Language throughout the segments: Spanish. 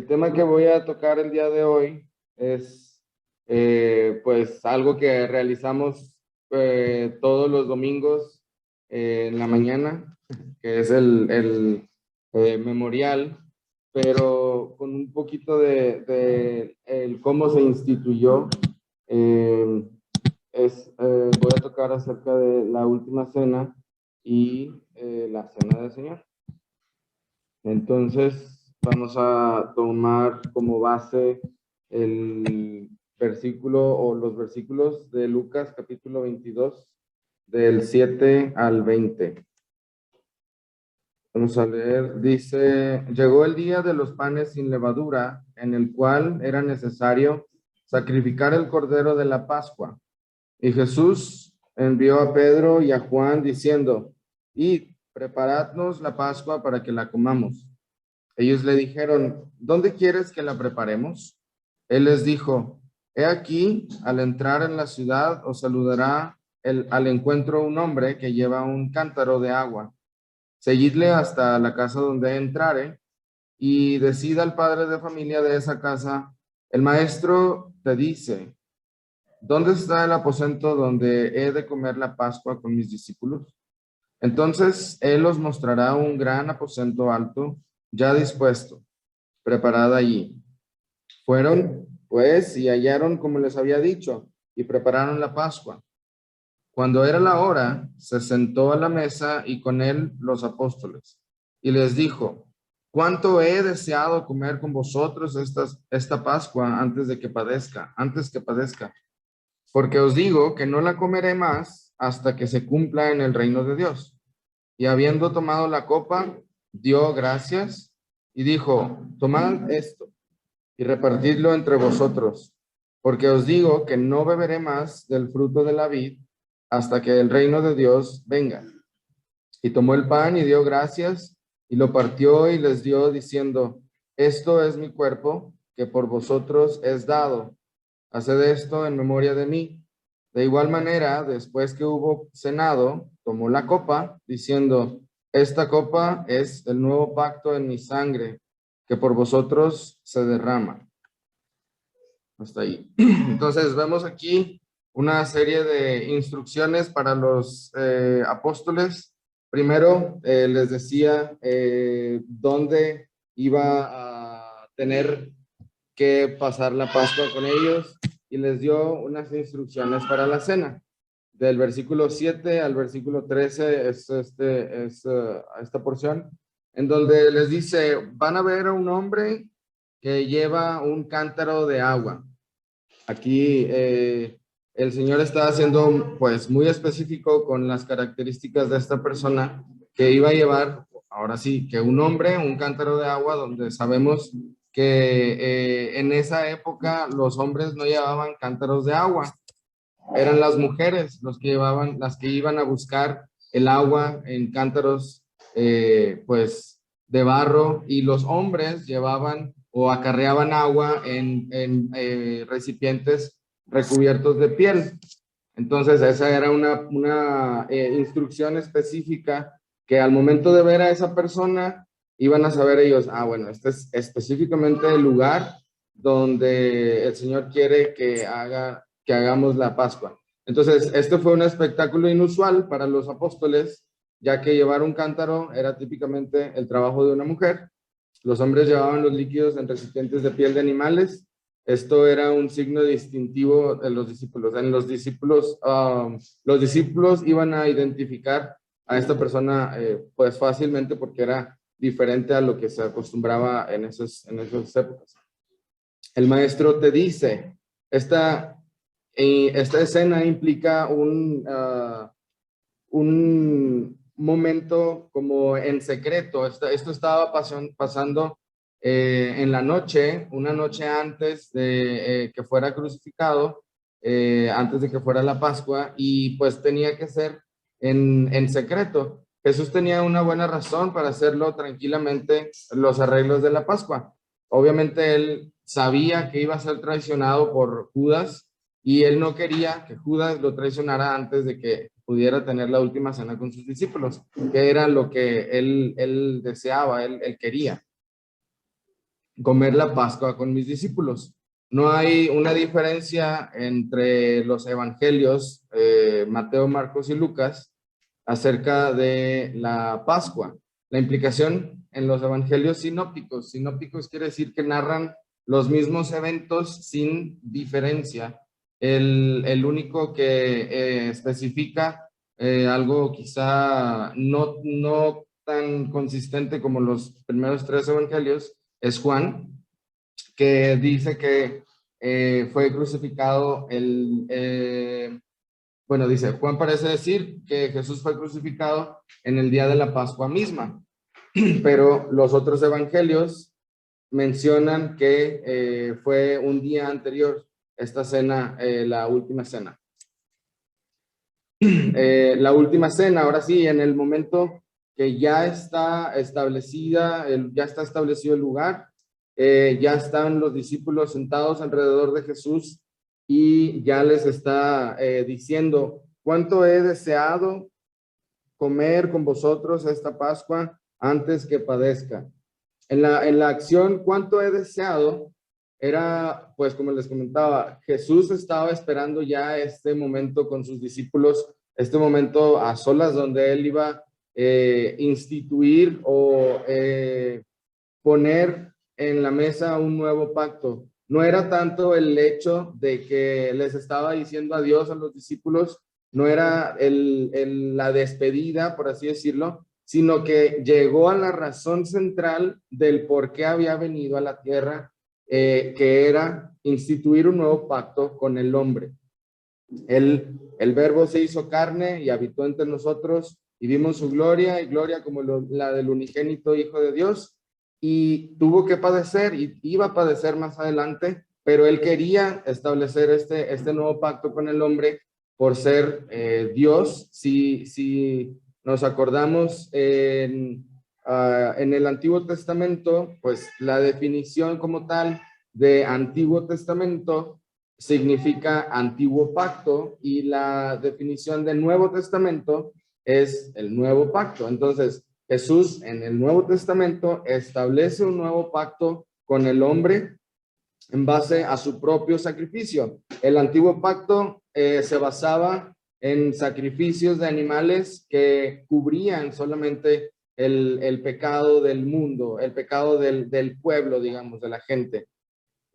El tema que voy a tocar el día de hoy es pues algo que realizamos todos los domingos en la mañana, que es el memorial, pero con un poquito de el cómo se instituyó. eh, Voy a tocar acerca de la última cena y la cena del Señor. Entonces, vamos a tomar como base el versículo o los versículos de Lucas capítulo 22, del 7 al 20. Vamos a leer, dice, llegó el día de los panes sin levadura, en el cual era necesario sacrificar el cordero de la Pascua. Y Jesús envió a Pedro y a Juan diciendo, id, preparadnos la Pascua para que la comamos. Ellos le dijeron, ¿dónde quieres que la preparemos? Él les dijo, he aquí, al entrar en la ciudad os saludará al encuentro un hombre que lleva un cántaro de agua. Seguidle hasta la casa donde entrare y decida al padre de familia de esa casa, el maestro te dice, ¿dónde está el aposento donde he de comer la Pascua con mis discípulos? Entonces él os mostrará un gran aposento alto, ya dispuesto, preparado allí. Fueron, pues, y hallaron como les había dicho, y prepararon la Pascua. Cuando era la hora, se sentó a la mesa y con él los apóstoles. Y les dijo, cuánto he deseado comer con vosotros esta Pascua antes que padezca. Porque os digo que no la comeré más hasta que se cumpla en el reino de Dios. Y habiendo tomado la copa, dio gracias y dijo, tomad esto y repartidlo entre vosotros, porque os digo que no beberé más del fruto de la vid hasta que el reino de Dios venga. Y tomó el pan y dio gracias y lo partió y les dio diciendo, esto es mi cuerpo que por vosotros es dado. Haced esto en memoria de mí. De igual manera, después que hubo cenado, tomó la copa, diciendo, esta copa es el nuevo pacto en mi sangre, que por vosotros se derrama. Hasta ahí. Entonces, vemos aquí una serie de instrucciones para los apóstoles. Primero, les decía dónde iba a tener que pasar la Pascua con ellos y les dio unas instrucciones para la cena. Del versículo 7 al versículo 13 es esta porción, en donde les dice, van a ver a un hombre que lleva un cántaro de agua. Aquí el Señor está haciendo pues muy específico con las características de esta persona que iba a llevar, ahora sí, que un hombre, un cántaro de agua, donde sabemos que en esa época los hombres no llevaban cántaros de agua, eran las mujeres las que iban a buscar el agua en cántaros pues de barro, y los hombres llevaban o acarreaban agua en recipientes recubiertos de piel. Entonces esa era una instrucción específica que al momento de ver a esa persona iban a saber ellos, bueno, este es específicamente el lugar donde el Señor quiere que hagamos la Pascua. Entonces, este fue un espectáculo inusual para los apóstoles, ya que llevar un cántaro era típicamente el trabajo de una mujer. Los hombres llevaban los líquidos en recipientes de piel de animales. Esto era un signo distintivo de los discípulos. Los discípulos iban a identificar a esta persona pues fácilmente, porque era diferente a lo que se acostumbraba en esas épocas. El maestro te dice, esta escena implica un momento como en secreto. Esto estaba pasando en la noche, una noche antes de que fuera crucificado, antes de que fuera la Pascua, y pues tenía que ser en secreto. Jesús tenía una buena razón para hacerlo tranquilamente, los arreglos de la Pascua. Obviamente él sabía que iba a ser traicionado por Judas, y él no quería que Judas lo traicionara antes de que pudiera tener la última cena con sus discípulos, que era lo que él deseaba, él quería. comer la Pascua con mis discípulos. No hay una diferencia entre los evangelios, Mateo, Marcos y Lucas, acerca de la Pascua. La implicación en los evangelios sinópticos. Sinópticos quiere decir que narran los mismos eventos sin diferencia. El único que especifica algo quizá no tan consistente como los primeros tres evangelios es Juan, que dice que fue crucificado bueno, dice, Juan parece decir que Jesús fue crucificado en el día de la Pascua misma, pero los otros evangelios mencionan que fue un día anterior esta cena, la última cena. La última cena, ahora sí, en el momento que ya está establecida, ya está establecido el lugar, ya están los discípulos sentados alrededor de Jesús y ya les está diciendo, cuánto he deseado comer con vosotros esta Pascua antes que padezca. En la acción, cuánto he deseado, era, pues como les comentaba, Jesús estaba esperando ya este momento con sus discípulos, este momento a solas donde él iba a instituir o poner en la mesa un nuevo pacto. No era tanto el hecho de que les estaba diciendo adiós a los discípulos, no era la despedida, por así decirlo, sino que llegó a la razón central del por qué había venido a la tierra, que era instituir un nuevo pacto con el hombre. El verbo se hizo carne y habitó entre nosotros y vimos su gloria y gloria como la del unigénito Hijo de Dios, y tuvo que padecer y iba a padecer más adelante, pero él quería establecer este nuevo pacto con el hombre por ser Dios. Si nos acordamos en el Antiguo Testamento, pues la definición como tal de Antiguo Testamento significa antiguo pacto y la definición de Nuevo Testamento es el nuevo pacto. Entonces, Jesús en el Nuevo Testamento establece un nuevo pacto con el hombre en base a su propio sacrificio. El antiguo pacto se basaba en sacrificios de animales que cubrían solamente el pecado del mundo, el pecado del pueblo, digamos, de la gente.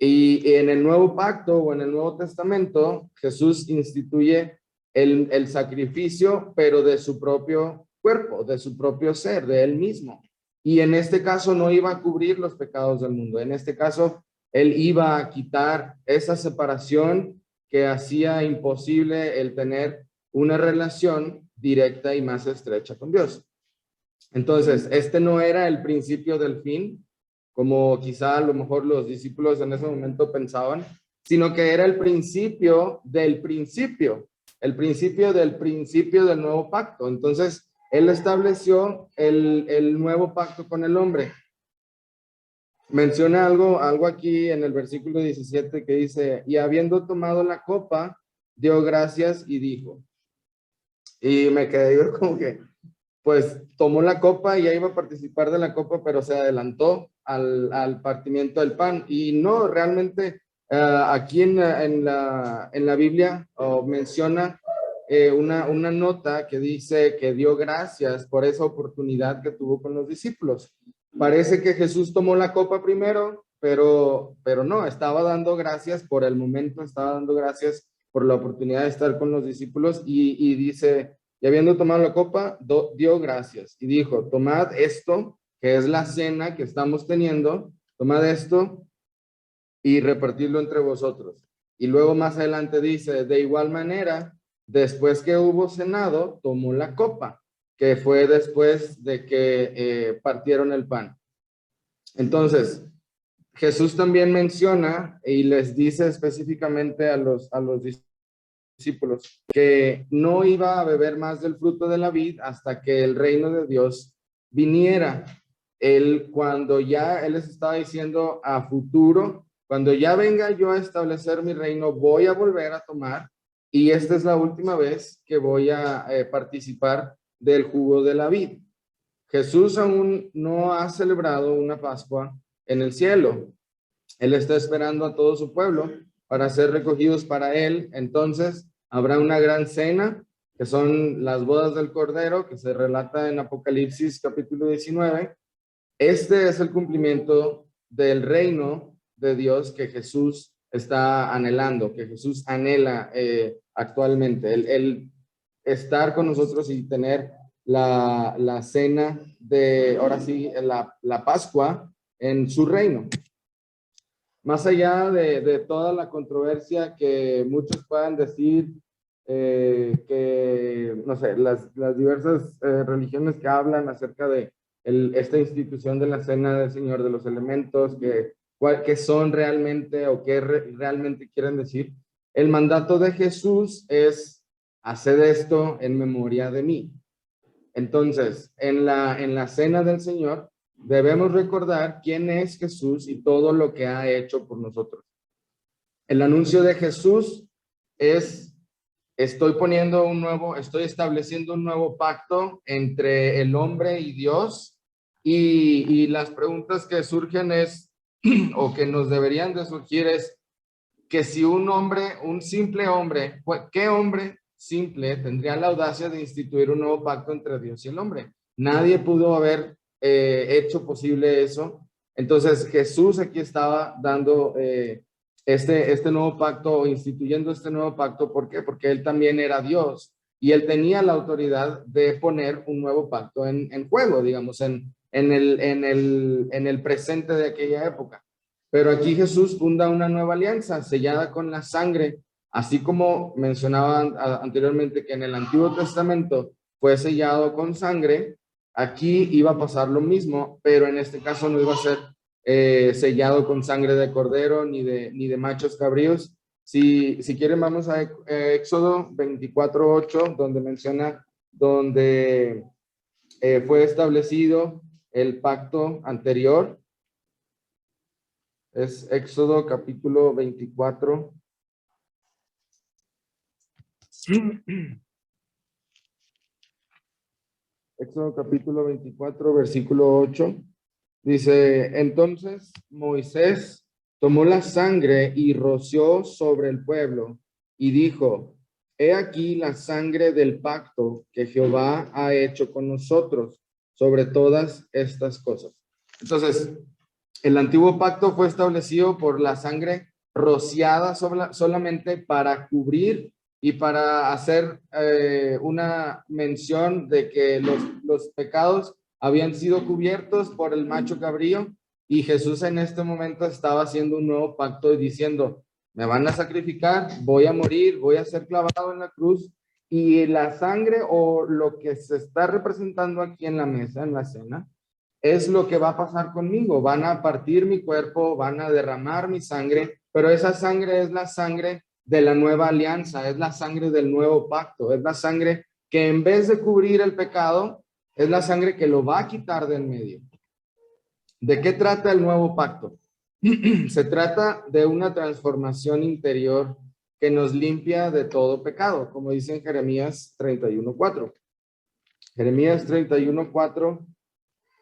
Y en el nuevo pacto o en el Nuevo Testamento, Jesús instituye el sacrificio, pero de su propio cuerpo, de su propio ser, de él mismo. Y en este caso no iba a cubrir los pecados del mundo. En este caso, él iba a quitar esa separación que hacía imposible el tener una relación directa y más estrecha con Dios. Entonces, este no era el principio del fin, como quizá a lo mejor los discípulos en ese momento pensaban, sino que era el principio del principio, el principio del nuevo pacto. Entonces, él estableció el nuevo pacto con el hombre. Menciona algo aquí en el versículo 17 que dice, y habiendo tomado la copa, dio gracias y dijo. Y me quedé yo como que, pues tomó la copa y ya iba a participar de la copa, pero se adelantó al partimiento del pan. Y no, realmente aquí en la Biblia menciona una nota que dice que dio gracias por esa oportunidad que tuvo con los discípulos. Parece que Jesús tomó la copa primero, pero no, estaba dando gracias por el momento, estaba dando gracias por la oportunidad de estar con los discípulos y dice, y habiendo tomado la copa, dio gracias y dijo, tomad esto, que es la cena que estamos teniendo, tomad esto y repartidlo entre vosotros. Y luego más adelante dice, de igual manera, después que hubo cenado, tomó la copa, que fue después de que partieron el pan. Entonces, Jesús también menciona y les dice específicamente a los discípulos que no iba a beber más del fruto de la vid hasta que el reino de Dios viniera. Cuando ya él les estaba diciendo a futuro, cuando ya venga yo a establecer mi reino, voy a volver a tomar y esta es la última vez que voy a participar del jugo de la vid. Jesús aún no ha celebrado una Pascua en el cielo. Él está esperando a todo su pueblo para ser recogidos para él. Entonces habrá una gran cena, que son las bodas del Cordero, que se relata en Apocalipsis capítulo 19. Este es el cumplimiento del reino de Dios que Jesús está anhelando, que Jesús anhela actualmente. El estar con nosotros y tener la cena de, ahora sí, la Pascua en su reino. Más allá de toda la controversia que muchos puedan decir, que, no sé, las diversas religiones que hablan acerca de esta institución de la Cena del Señor, de los elementos, que son realmente o que realmente quieren decir, el mandato de Jesús es: haced esto en memoria de mí. Entonces, en la Cena del Señor, debemos recordar quién es Jesús y todo lo que ha hecho por nosotros. El anuncio de Jesús es: estoy estableciendo un nuevo pacto entre el hombre y Dios, y las preguntas que surgen es, o que nos deberían de surgir es, que si un simple hombre, ¿qué hombre simple tendría la audacia de instituir un nuevo pacto entre Dios y el hombre? Nadie pudo haber hecho posible eso. Entonces Jesús aquí estaba dando este nuevo pacto, instituyendo este nuevo pacto. ¿Por qué? Porque él también era Dios y él tenía la autoridad de poner un nuevo pacto en juego, digamos, en el presente de aquella época. Pero aquí Jesús funda una nueva alianza sellada con la sangre, así como mencionaba anteriormente que en el Antiguo Testamento fue sellado con sangre. Aquí iba a pasar lo mismo, pero en este caso no iba a ser sellado con sangre de cordero ni de machos cabríos. Si quieren, vamos a Éxodo 24:8, donde menciona, donde fue establecido el pacto anterior. Es Éxodo capítulo 24. Éxodo capítulo 24, versículo 8. Dice: entonces Moisés tomó la sangre y roció sobre el pueblo y dijo: he aquí la sangre del pacto que Jehová ha hecho con nosotros sobre todas estas cosas. Entonces, el antiguo pacto fue establecido por la sangre rociada solamente para cubrir y para hacer una mención de que los pecados habían sido cubiertos por el macho cabrío, y Jesús en este momento estaba haciendo un nuevo pacto y diciendo: me van a sacrificar, voy a morir, voy a ser clavado en la cruz, y la sangre, o lo que se está representando aquí en la mesa, en la cena, es lo que va a pasar conmigo. Van a partir mi cuerpo, van a derramar mi sangre, pero esa sangre es la sangre de la nueva alianza, es la sangre del nuevo pacto, es la sangre que en vez de cubrir el pecado, es la sangre que lo va a quitar del medio. ¿De qué trata el nuevo pacto? Se trata de una transformación interior que nos limpia de todo pecado, como dice en Jeremías 31:4. Jeremías 31:4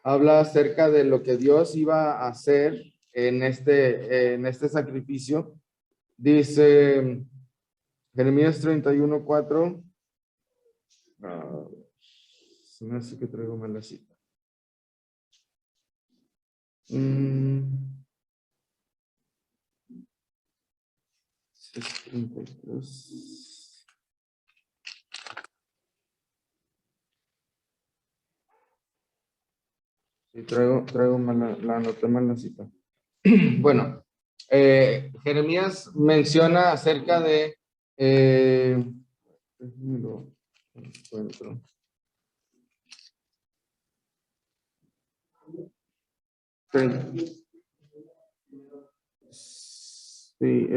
habla acerca de lo que Dios iba a hacer en este sacrificio. Dice Jeremías 31:4. Se me hace que traigo mal la cita. Sí, traigo mal la anoté mal la cita. Bueno, Jeremías menciona acerca de lo encuentro. Sí,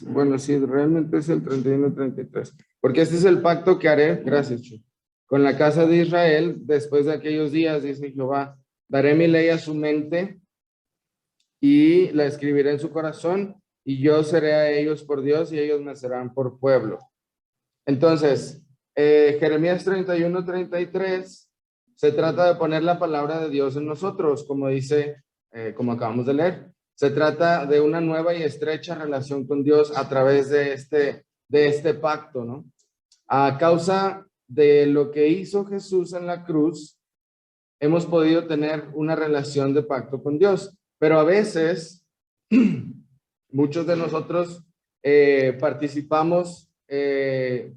bueno, sí, realmente es el 31-33, porque este es el pacto que haré, gracias, Chu, con la casa de Israel después de aquellos días, dice Jehová: daré mi ley a su mente y la escribiré en su corazón, y yo seré a ellos por Dios y ellos me serán por pueblo. Entonces, Jeremías 31-33 se trata de poner la palabra de Dios en nosotros, como dice como acabamos de leer. Se trata de una nueva y estrecha relación con Dios a través de este pacto, ¿no? A causa de lo que hizo Jesús en la cruz, hemos podido tener una relación de pacto con Dios, pero a veces muchos de nosotros participamos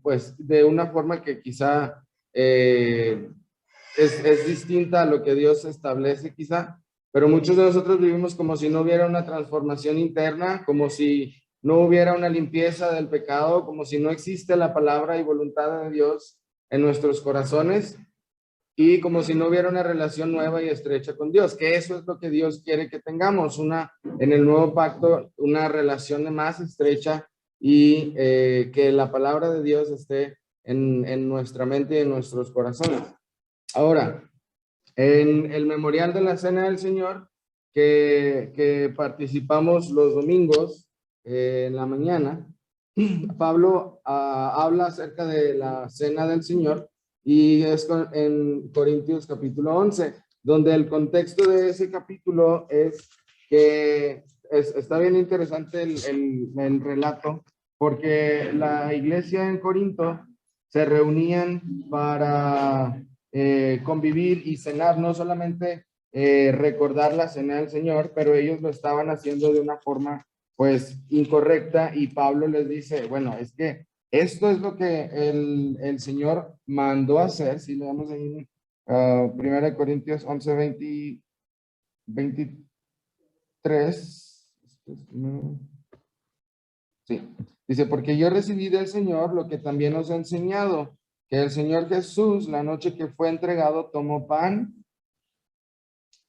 pues de una forma que quizá es distinta a lo que Dios establece quizá, pero muchos de nosotros vivimos como si no hubiera una transformación interna, como si no hubiera una limpieza del pecado, como si no existe la palabra y voluntad de Dios en nuestros corazones y como si no hubiera una relación nueva y estrecha con Dios, que eso es lo que Dios quiere que tengamos, en el nuevo pacto, una relación más estrecha y que la palabra de Dios esté en nuestra mente y en nuestros corazones. Ahora, en el memorial de la Cena del Señor, que participamos los domingos en la mañana, Pablo habla acerca de la Cena del Señor y es en Corintios capítulo 11, donde el contexto de ese capítulo es que está bien interesante el relato, porque la iglesia en Corinto se reunían para convivir y cenar, no solamente recordar la cena del Señor, pero ellos lo estaban haciendo de una forma pues incorrecta y Pablo les dice, bueno, es que esto es lo que el Señor mandó hacer, si leemos ahí en 1 Corintios 11, 23, sí, dice, porque yo recibí del Señor lo que también os he enseñado, que el Señor Jesús, la noche que fue entregado, tomó pan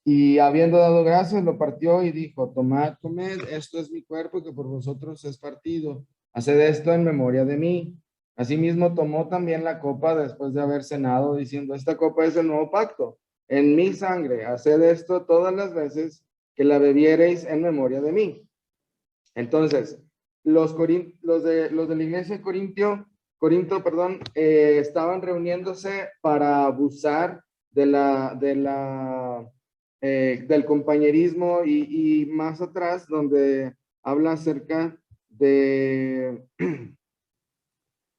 y habiendo dado gracias, lo partió y dijo, tomad, comed, esto es mi cuerpo que por vosotros es partido. Haced esto en memoria de mí. Asimismo, tomó también la copa después de haber cenado, diciendo, esta copa es el nuevo pacto, en mi sangre. Haced esto todas las veces que la bebiereis en memoria de mí. Entonces, los de la iglesia de Corinto, perdón, estaban reuniéndose para abusar del compañerismo y más atrás, donde habla acerca de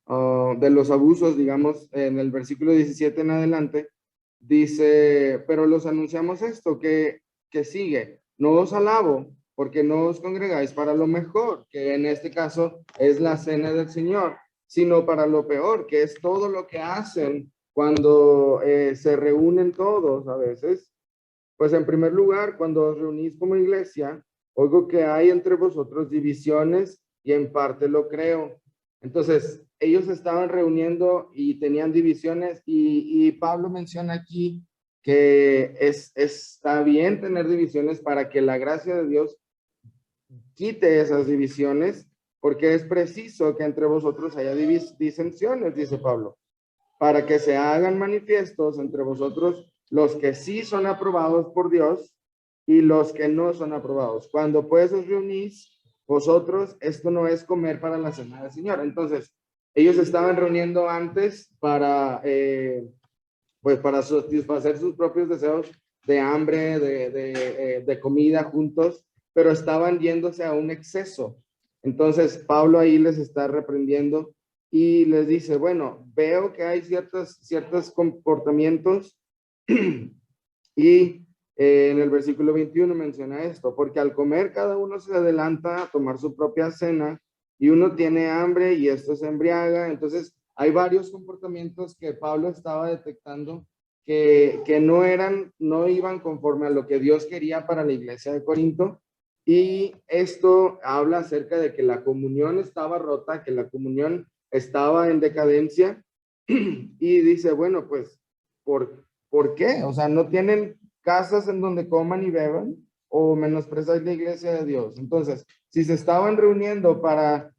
los abusos, digamos, en el versículo 17 en adelante, dice, pero los anunciamos esto, que sigue, no os alabo, porque no os congregáis para lo mejor, que en este caso es la cena del Señor, sino para lo peor, que es todo lo que hacen cuando se reúnen todos a veces. Pues en primer lugar, cuando os reunís como iglesia, oigo que hay entre vosotros divisiones y en parte lo creo. Entonces, ellos estaban reuniendo y tenían divisiones y Pablo menciona aquí que está bien tener divisiones para que la gracia de Dios quite esas divisiones, porque es preciso que entre vosotros haya disensiones, dice Pablo, para que se hagan manifiestos entre vosotros los que sí son aprobados por Dios y los que no son aprobados. Cuando pues os reunís vosotros, esto no es comer para la cena del Señor. Entonces, ellos estaban reuniendo antes pues para satisfacer sus propios deseos de hambre, de comida juntos, pero estaban yéndose a un exceso. Entonces, Pablo ahí les está reprendiendo y les dice, bueno, veo que hay ciertos comportamientos y en el versículo 21 menciona esto, porque al comer cada uno se adelanta a tomar su propia cena y uno tiene hambre y esto se embriaga. Entonces, hay varios comportamientos que Pablo estaba detectando que no iban conforme a lo que Dios quería para la iglesia de Corinto. Y esto habla acerca de que la comunión estaba rota, que la comunión estaba en decadencia. Y dice, bueno, pues, ¿por qué? O sea, ¿no tienen casas en donde coman y beban? ¿O menospreciáis la iglesia de Dios? Entonces, si se estaban reuniendo para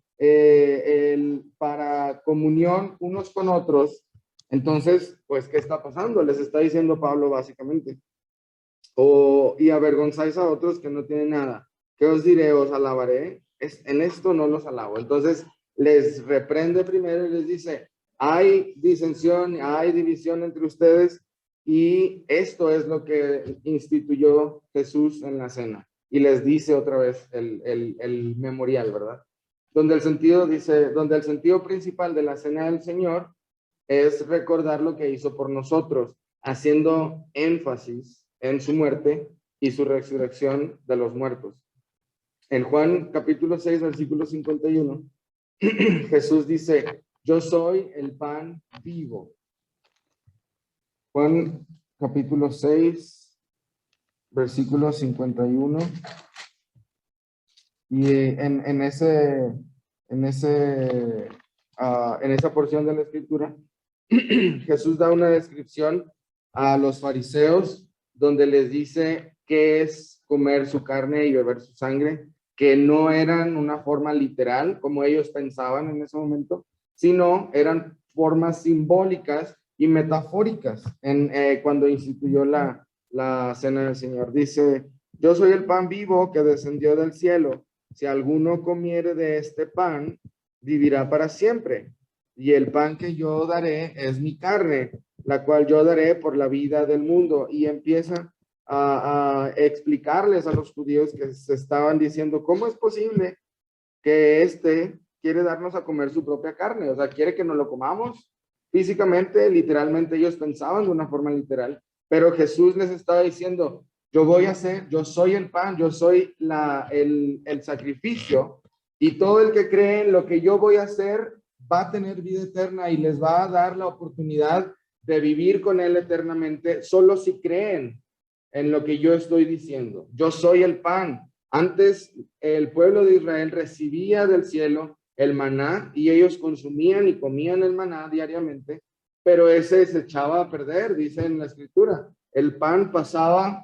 comunión unos con otros, entonces, pues, ¿qué está pasando? Les está diciendo Pablo básicamente. Y avergonzáis a otros que no tienen nada. ¿Qué os diré? ¿Os alabaré? En esto no los alabo. Entonces, les reprende primero y les dice, hay disensión, hay división entre ustedes Y esto es lo que instituyó Jesús en la cena. Y les dice otra vez el memorial, ¿verdad? Donde el sentido dice, donde el sentido principal de la cena del Señor es recordar lo que hizo por nosotros, haciendo énfasis en su muerte y su resurrección de los muertos. En Juan capítulo 6, versículo 51, Jesús dice, yo soy el pan vivo. Juan capítulo 6, versículo 51. Y en esa porción de la escritura, Jesús da una descripción a los fariseos donde les dice qué es comer su carne y beber su sangre, que no eran una forma literal como ellos pensaban en ese momento, sino eran formas simbólicas y metafóricas cuando instituyó la cena del Señor. Dice, yo soy el pan vivo que descendió del cielo. Si alguno comiere de este pan, vivirá para siempre. Y el pan que yo daré es mi carne, la cual yo daré por la vida del mundo. Y empieza a explicarles a los judíos que se estaban diciendo, ¿cómo es posible que quiere darnos a comer su propia carne? O sea, quiere que nos lo comamos físicamente, literalmente ellos pensaban de una forma literal, pero Jesús les estaba diciendo, yo soy el pan, yo soy el sacrificio, y todo el que cree en lo que yo voy a hacer va a tener vida eterna y les va a dar la oportunidad de vivir con él eternamente, solo si creen en lo que yo estoy diciendo. Yo soy el pan. Antes el pueblo de Israel recibía del cielo el maná y ellos consumían y comían el maná diariamente, pero ese se echaba a perder, dice en la escritura. El pan pasaba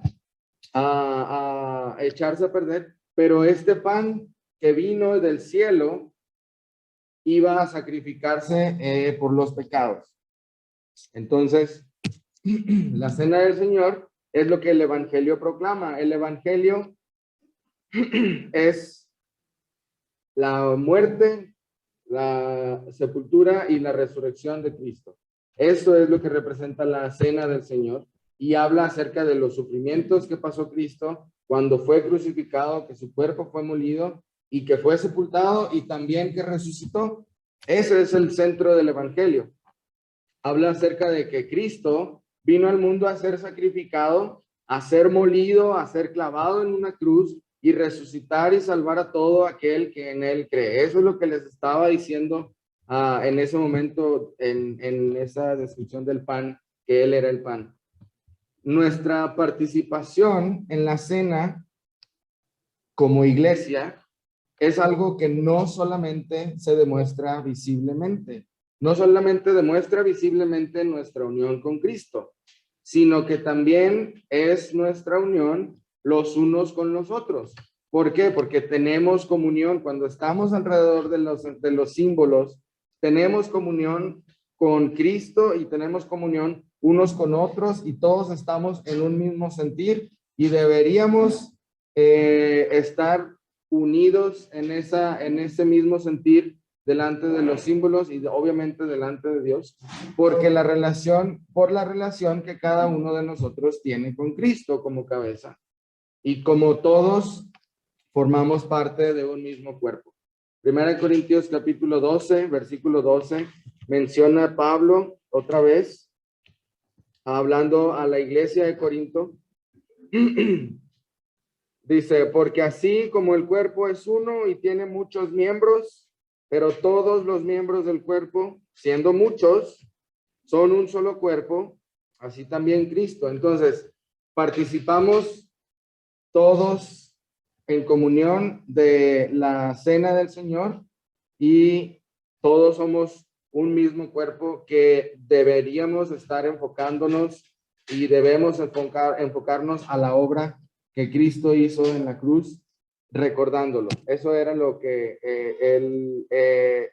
a echarse a perder, pero este pan que vino del cielo iba a sacrificarse por los pecados. Entonces, la cena del Señor es lo que el Evangelio proclama. El Evangelio es la muerte, la sepultura y la resurrección de Cristo. Eso es lo que representa la cena del Señor y habla acerca de los sufrimientos que pasó Cristo cuando fue crucificado, que su cuerpo fue molido y que fue sepultado y también que resucitó. Ese es el centro del Evangelio. Habla acerca de que Cristo vino al mundo a ser sacrificado, a ser molido, a ser clavado en una cruz y resucitar y salvar a todo aquel que en él cree. Eso es lo que les estaba diciendo en ese momento, en esa descripción del pan, que él era el pan. Nuestra participación en la cena como iglesia es algo que no solamente se demuestra visiblemente, no solamente demuestra visiblemente nuestra unión con Cristo, sino que también es nuestra unión los unos con los otros. ¿Por qué? Porque tenemos comunión. Cuando estamos alrededor de los símbolos, tenemos comunión con Cristo y tenemos comunión unos con otros y todos estamos en un mismo sentir y deberíamos estar unidos en ese mismo sentir delante de los símbolos y obviamente delante de Dios, porque por la relación que cada uno de nosotros tiene con Cristo como cabeza. Y como todos formamos parte de un mismo cuerpo. Primera de Corintios capítulo 12, versículo 12, menciona Pablo otra vez, hablando a la iglesia de Corinto. Dice, porque así como el cuerpo es uno y tiene muchos miembros, pero todos los miembros del cuerpo, siendo muchos, son un solo cuerpo, así también Cristo. Entonces, participamos todos en comunión de la cena del Señor y todos somos un mismo cuerpo que deberíamos estar enfocándonos y debemos enfocarnos a la obra que Cristo hizo en la cruz, recordándolo. Eso era lo que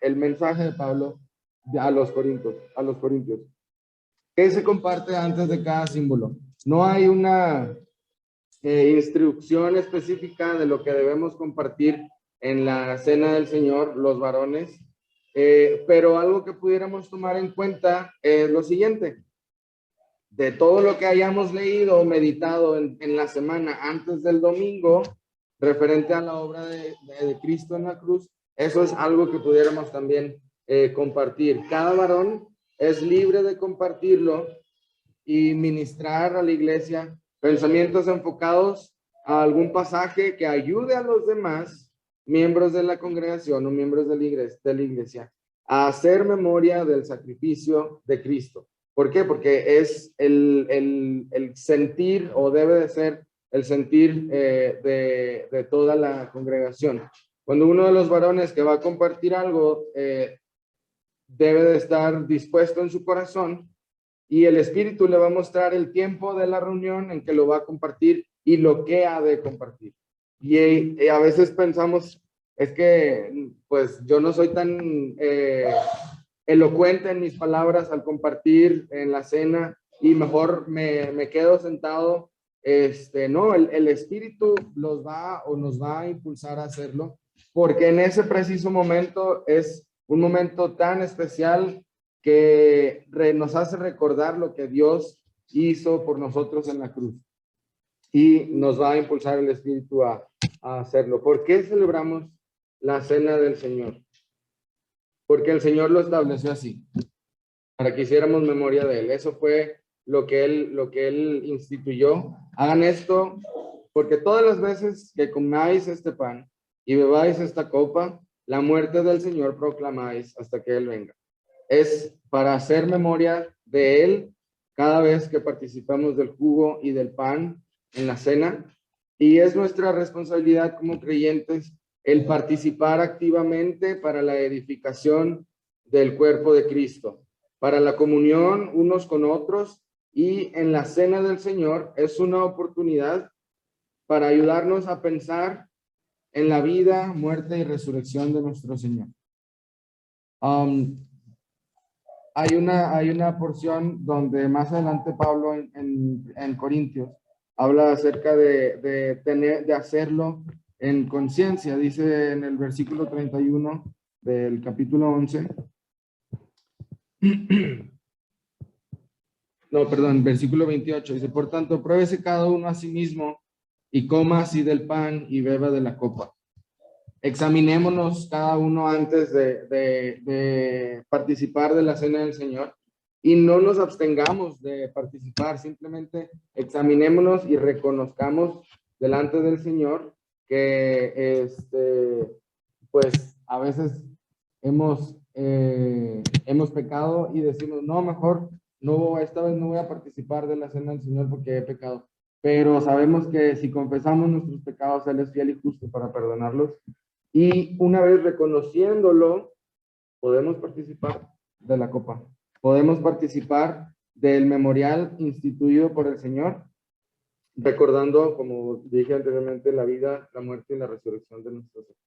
el mensaje de Pablo a los corintios. ¿Qué se comparte antes de cada símbolo? No hay una instrucción específica de lo que debemos compartir en la cena del Señor, los varones, pero algo que pudiéramos tomar en cuenta es lo siguiente. de todo lo que hayamos leído o meditado en la semana antes del domingo, referente a la obra de Cristo en la cruz, eso es algo que pudiéramos también compartir. Cada varón es libre de compartirlo y ministrar a la iglesia pensamientos enfocados a algún pasaje que ayude a los demás miembros de la congregación o miembros de la iglesia a hacer memoria del sacrificio de Cristo. ¿Por qué? Porque es el sentir, o debe de ser el sentir de toda la congregación. Cuando uno de los varones que va a compartir algo debe de estar dispuesto en su corazón, y el Espíritu le va a mostrar el tiempo de la reunión en que lo va a compartir y lo que ha de compartir. Y a veces pensamos, es que pues yo no soy tan elocuente en mis palabras al compartir en la cena y mejor me quedo sentado. No, el Espíritu los va o nos va a impulsar a hacerlo, porque en ese preciso momento es un momento tan especial que nos hace recordar lo que Dios hizo por nosotros en la cruz, y nos va a impulsar el Espíritu a hacerlo. ¿Por qué celebramos la cena del Señor? Porque el Señor lo estableció así, para que hiciéramos memoria de Él. Eso fue lo que Él instituyó. Hagan esto, porque todas las veces que comáis este pan y bebáis esta copa, la muerte del Señor proclamáis hasta que Él venga. Es para hacer memoria de Él cada vez que participamos del jugo y del pan en la cena, y es nuestra responsabilidad como creyentes el participar activamente para la edificación del cuerpo de Cristo, para la comunión unos con otros, y en la cena del Señor es una oportunidad para ayudarnos a pensar en la vida, muerte y resurrección de nuestro Señor. Hay una porción donde más adelante Pablo en Corintios habla acerca de hacerlo en conciencia. Dice en el versículo 31 del capítulo 11. No, perdón, versículo 28. Dice, por tanto, pruébese cada uno a sí mismo y coma así del pan y beba de la copa. Examinémonos cada uno antes de participar de la cena del Señor, y no nos abstengamos de participar, simplemente examinémonos y reconozcamos delante del Señor que pues a veces hemos pecado y decimos, no, mejor no, esta vez no voy a participar de la cena del Señor porque he pecado. Pero sabemos que si confesamos nuestros pecados, Él es fiel y justo para perdonarlos. Y una vez reconociéndolo, podemos participar de la copa. Podemos participar del memorial instituido por el Señor, recordando, como dije anteriormente, la vida, la muerte y la resurrección de nuestro Señor.